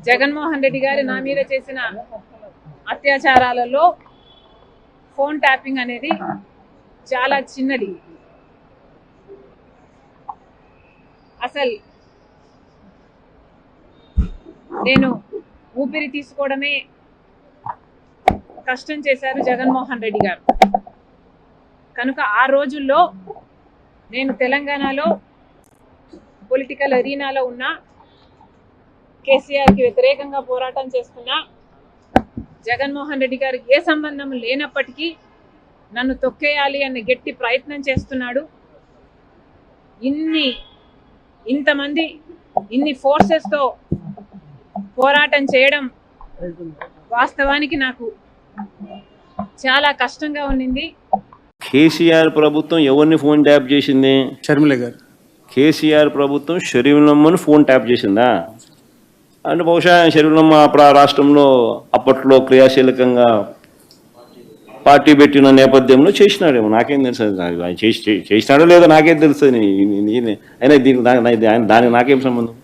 జగన్మోహన్ రెడ్డి గారు నా మీద చేసిన అత్యాచారాలలో ఫోన్ ట్యాపింగ్ అనేది చాలా చిన్నది. అసలు నేను ఊపిరి తీసుకోవడమే కష్టం చేశారు జగన్మోహన్ రెడ్డి గారు. కనుక ఆ రోజుల్లో నేను తెలంగాణలో పొలిటికల్ అరీనాలో ఉన్న కేసీఆర్కి వ్యతిరేకంగా పోరాటం చేస్తున్నా, జగన్మోహన్ రెడ్డి గారికి ఏ సంబంధం లేనప్పటికీ నన్ను తొక్కేయాలి అనే గట్టి ప్రయత్నం చేస్తున్నాడు. ఇంతమంది ఇన్ని ఫోర్సెస్తో పోరాటం చేయడం వాస్తవానికి నాకు చాలా కష్టంగా ఉండింది. కేసీఆర్ ప్రభుత్వం ఎవరిని ఫోన్ ట్యాప్ చేసింది? షర్మిల గారు. కేసీఆర్ ప్రభుత్వం షర్మిలమ్మని ఫోన్ ట్యాప్ చేసిందా? అంటే బహుశా షర్మిలమ్మ రాష్ట్రంలో అప్పట్లో క్రియాశీలకంగా పార్టీ పెట్టిన నేపథ్యంలో చేసినాడేమో, నాకేం తెలుసు. చేసినాడో లేదో నాకేం తెలుస్తుంది. అయినా దానికి నాకేం సంబంధం?